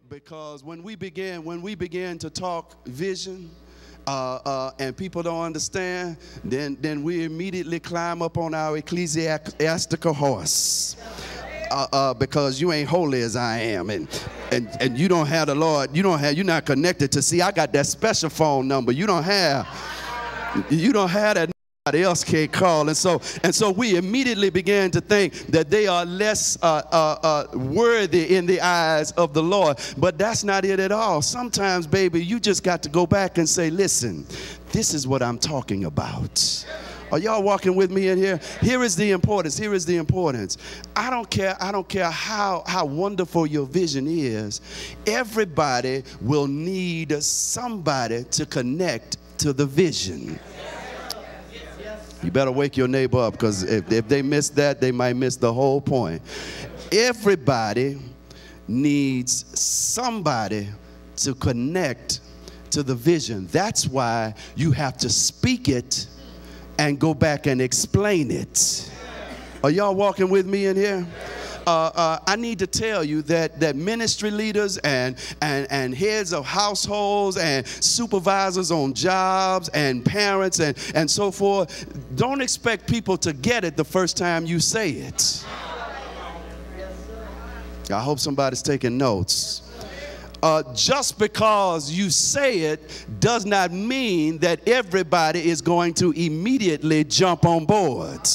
Because when we begin to talk vision, and people don't understand, then we immediately climb up on our ecclesiastical horse. Because you ain't holy as I am, and you don't have the Lord, you're not connected to, see, I got that special phone number. You don't have that. Nobody else can't call. And so we immediately began to think that they are less worthy in the eyes of the Lord. But that's not it at all. Sometimes, baby, you just got to go back and say, listen, this is what I'm talking about. Are y'all walking with me in here? Here is the importance. Here is the importance. I don't care how wonderful your vision is. Everybody will need somebody to connect to the vision. You better wake your neighbor up, because if they miss that, they might miss the whole point. Everybody needs somebody to connect to the vision. That's why you have to speak it and go back and explain it. Are y'all walking with me in here? I need to tell you that ministry leaders and heads of households and supervisors on jobs and parents and so forth, don't expect people to get it the first time you say it. I hope somebody's taking notes. Just because you say it does not mean that everybody is going to immediately jump on board.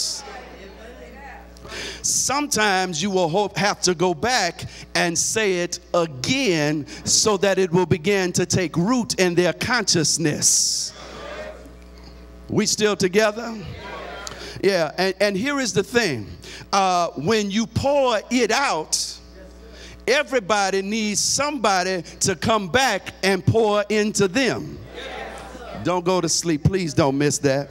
Sometimes you will have to go back and say it again so that it will begin to take root in their consciousness. We still together? Yeah, and here is the thing. When you pour it out, everybody needs somebody to come back and pour into them. Don't go to sleep. Please don't miss that.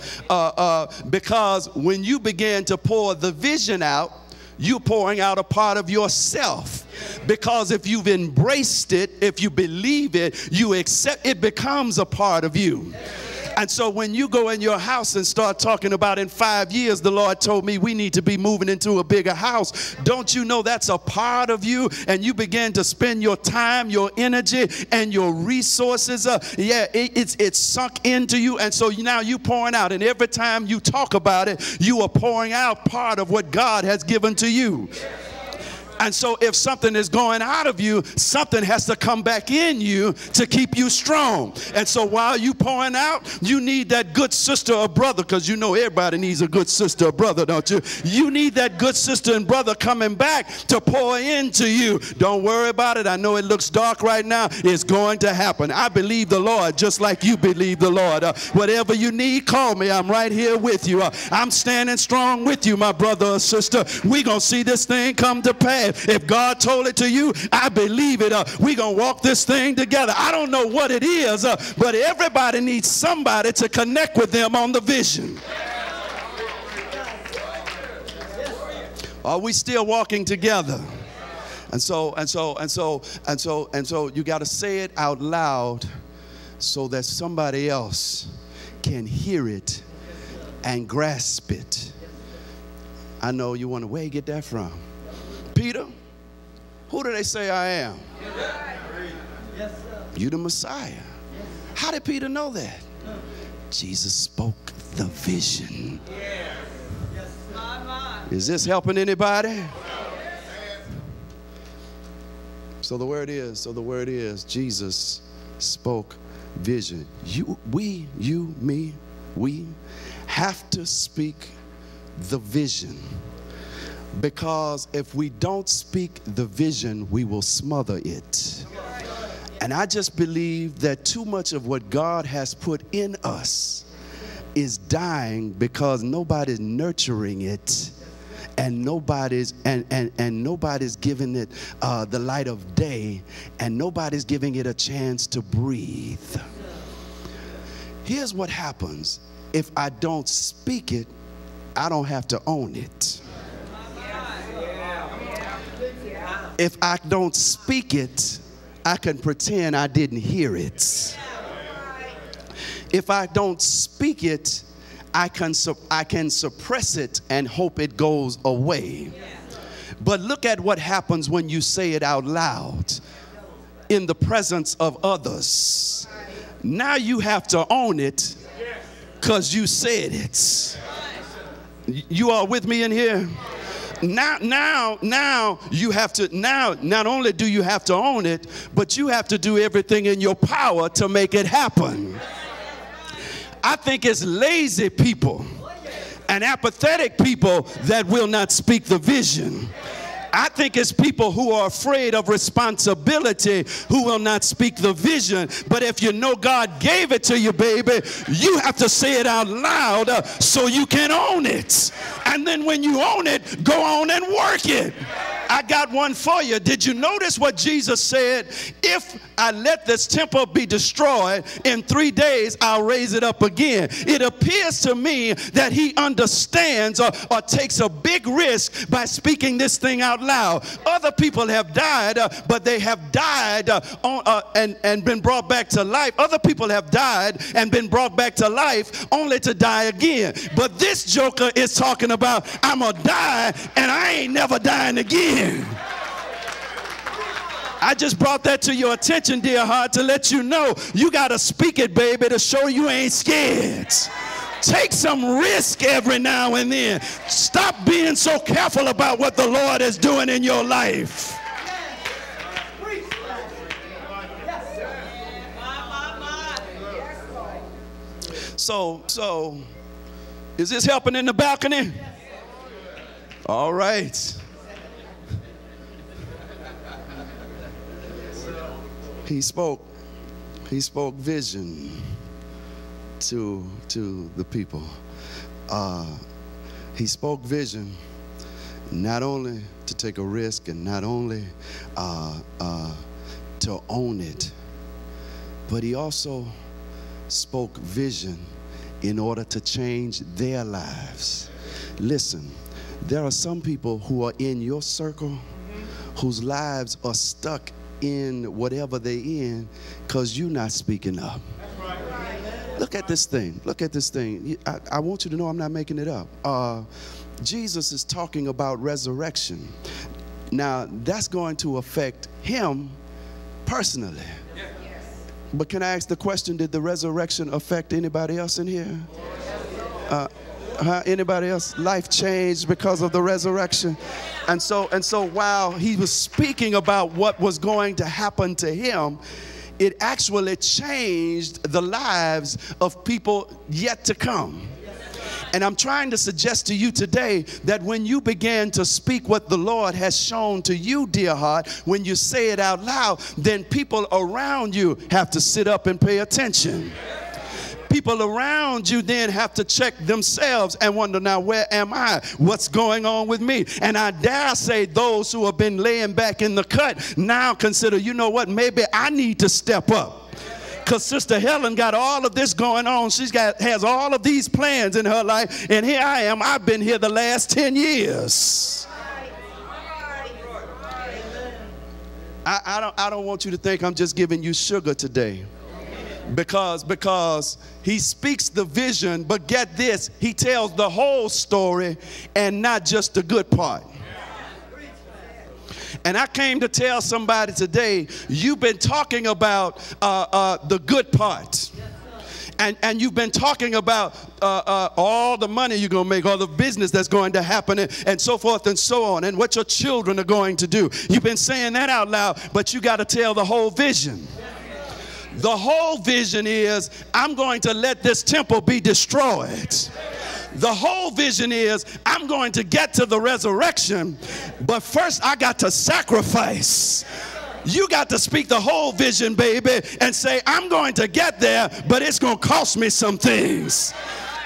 Because when you begin to pour the vision out, you're pouring out a part of yourself. Because if you've embraced it, if you believe it, you accept it, becomes a part of you. And so when you go in your house and start talking about, in 5 years, the Lord told me we need to be moving into a bigger house, don't you know that's a part of you? And you begin to spend your time, your energy, and your resources. It's sunk into you. And so now you're pouring out. And every time you talk about it, you are pouring out part of what God has given to you. And so if something is going out of you, something has to come back in you to keep you strong. And so while you pouring out, you need that good sister or brother, because you know everybody needs a good sister or brother, don't you? You need that good sister and brother coming back to pour into you. Don't worry about it. I know it looks dark right now. It's going to happen. I believe the Lord just like you believe the Lord. Whatever you need, call me. I'm right here with you. I'm standing strong with you, my brother or sister. We're going to see this thing come to pass. If God told it to you, I believe it. We're going to walk this thing together. I don't know what it is, but everybody needs somebody to connect with them on the vision. Are we still walking together? And so you got to say it out loud so that somebody else can hear it and grasp it. I know you wonder, where you get that from? Peter, who do they say I am? Yes, sir. You the Messiah. How did Peter know that? Jesus spoke the vision. Is this helping anybody? So the word is, Jesus spoke vision. We have to speak the vision. Because if we don't speak the vision, we will smother it. And I just believe that too much of what God has put in us is dying because nobody's nurturing it, and nobody's giving it the light of day, and nobody's giving it a chance to breathe. Here's what happens. If I don't speak it, I don't have to own it. If I don't speak it, I can pretend I didn't hear it. If I don't speak it, I can suppress it and hope it goes away. But look at what happens when you say it out loud. in the presence of others. Now you have to own it because you said it. You are with me in here? Now you have to, now not only do you have to own it, but you have to do everything in your power to make it happen. I think it's lazy people and apathetic people that will not speak the vision. I think it's people who are afraid of responsibility who will not speak the vision. But if you know God gave it to you, baby, you have to say it out loud so you can own it. And then when you own it, go on and work it. I got one for you. Did you notice what Jesus said? If I let this temple be destroyed, in 3 days I'll raise it up again. It appears to me that he understands or takes a big risk by speaking this thing out loud. Other people have died, but they have died and been brought back to life. Other people have died and been brought back to life only to die again. But this joker is talking about, I'm gonna die and I ain't never dying again. I just brought that to your attention, dear heart, to let you know you got to speak it, baby, to show you ain't scared. Take some risk every now and then. Stop being so careful about what the Lord is doing in your life. So, is this helping in the balcony? All right. He spoke vision to the people. He spoke vision not only to take a risk and not only to own it, but he also spoke vision in order to change their lives. Listen, there are some people who are in your circle whose lives are stuck in whatever they're in because you're not speaking up. Look at this thing. Look at this thing. I want you to know I'm not making it up. Jesus is talking about resurrection. Now, that's going to affect him personally. But can I ask the question, did the resurrection affect anybody else in here? Anybody else? Life changed because of the resurrection. And so while he was speaking about what was going to happen to him, it actually changed the lives of people yet to come. And I'm trying to suggest to you today that when you begin to speak what the Lord has shown to you, dear heart, when you say it out loud, then people around you have to sit up and pay attention. People around you then have to check themselves and wonder, now where am I? What's going on with me? And I dare say those who have been laying back in the cut now consider, you know what, maybe I need to step up. Because Sister Helen got all of this going on. Has all of these plans in her life. And here I am. I've been here the last 10 years. I don't want you to think I'm just giving you sugar today. Because he speaks the vision, but get this, he tells the whole story and not just the good part. And I came to tell somebody today, you've been talking about the good part. And you've been talking about all the money you're going to make, all the business that's going to happen, and so forth and so on, and what your children are going to do. You've been saying that out loud, but you got to tell the whole vision. The whole vision is, I'm going to let this temple be destroyed. The whole vision is, I'm going to get to the resurrection, but first I got to sacrifice. You got to speak the whole vision, baby, and say, I'm going to get there, but it's going to cost me some things.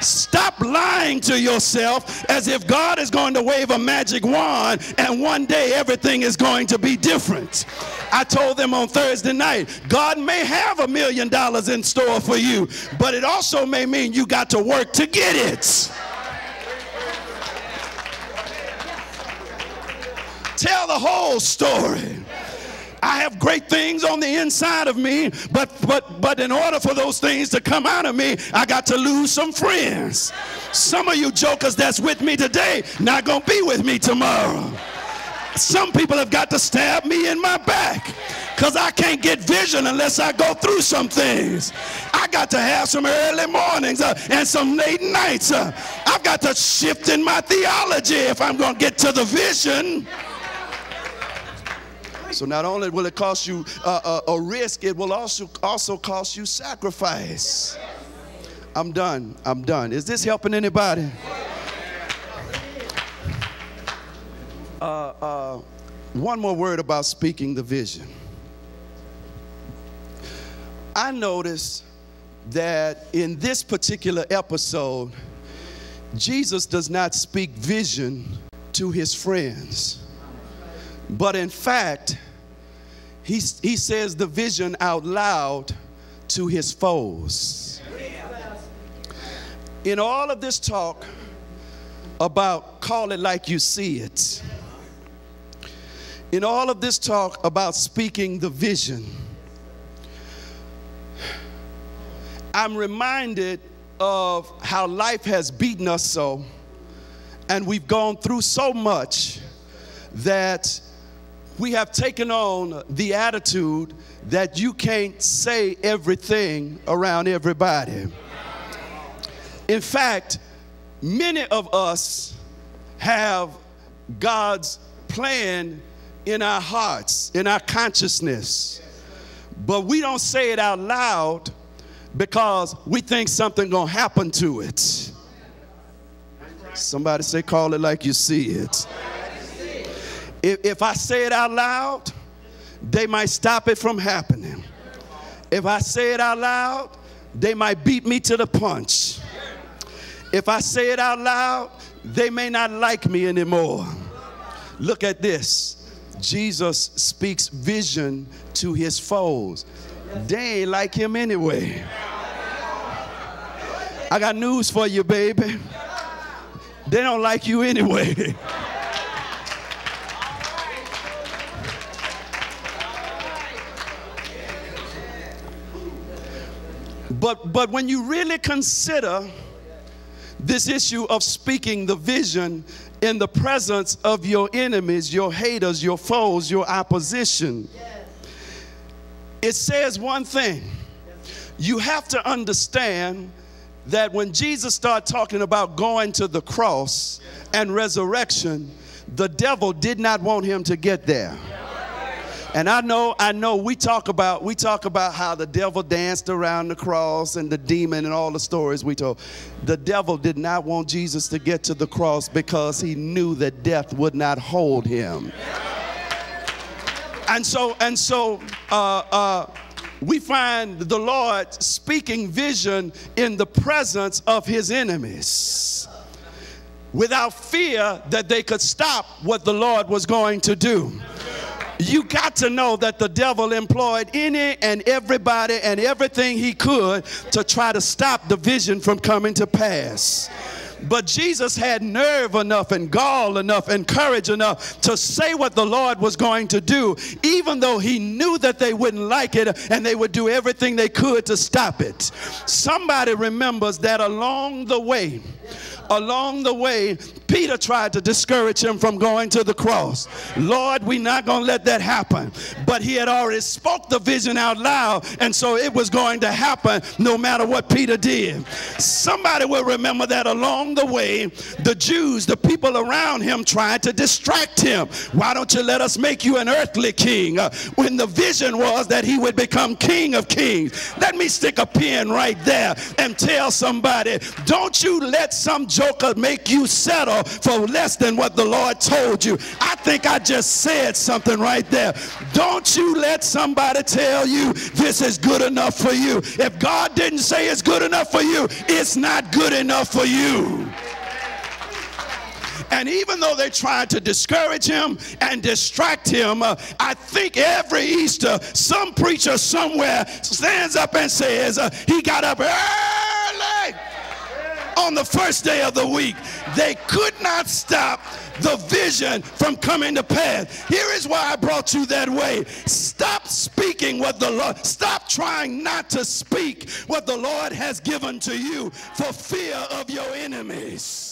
Stop lying to yourself as if God is going to wave a magic wand and one day everything is going to be different. I told them on Thursday night, God may have $1 million in store for you, but it also may mean you got to work to get it. Tell the whole story. I have great things on the inside of me, but in order for those things to come out of me, I got to lose some friends. Some of you jokers that's with me today, not gonna be with me tomorrow. Some people have got to stab me in my back because I can't get vision unless I go through some things. I got to have some early mornings and some late nights. I've got to shift in my theology if I'm going to get to the vision. So not only will it cost you a risk, it will also cost you sacrifice. I'm done. I'm done. Is this helping anybody? One more word about speaking the vision. I noticed that in this particular episode, Jesus does not speak vision to his friends, but in fact, he says the vision out loud to his foes. In all of this talk about call it like you see it, in all of this talk about speaking the vision, I'm reminded of how life has beaten us so, and we've gone through so much that we have taken on the attitude that you can't say everything around everybody. In fact, many of us have God's plan in our hearts, in our consciousness, but we don't say it out loud because we think something gonna happen to it. Somebody say, call it like you see it. If I say it out loud, they might stop it from happening. If I say it out loud, they might beat me to the punch. If I say it out loud, they may not like me anymore. Look at this. Jesus speaks vision to his foes. They ain't like him anyway. I got news for you, baby. They don't like you anyway. But when you really consider this issue of speaking the vision in the presence of your enemies, your haters, your foes, your opposition, it says one thing. You have to understand that when Jesus started talking about going to the cross and resurrection, the devil did not want him to get there. And I know we talk about how the devil danced around the cross and the demon and all the stories we told. The devil did not want Jesus to get to the cross because he knew that death would not hold him. And so we find the Lord speaking vision in the presence of his enemies without fear that they could stop what the Lord was going to do. You got to know that the devil employed any and everybody and everything he could to try to stop the vision from coming to pass. But Jesus had nerve enough and gall enough and courage enough to say what the Lord was going to do, even though he knew that they wouldn't like it and they would do everything they could to stop it. Somebody remembers that along the way, Peter tried to discourage him from going to the cross. Lord, we're not going to let that happen. But he had already spoke the vision out loud, and so it was going to happen no matter what Peter did. Somebody will remember that along the way, the Jews, the people around him, tried to distract him. Why don't you let us make you an earthly king? When the vision was that he would become King of Kings. Let me stick a pin right there and tell somebody, don't you let some joker make you settle for less than what the Lord told you. I think I just said something right there. Don't you let somebody tell you this is good enough for you. If God didn't say it's good enough for you, it's not good enough for you. And even though they tried to discourage him and distract him, I think every Easter, some preacher somewhere stands up and says, he got up early on the first day of the week. They could not stop the vision from coming to pass. Here is why I brought you that way. Stop speaking what the Lord, stop trying not to speak what the Lord has given to you for fear of your enemies.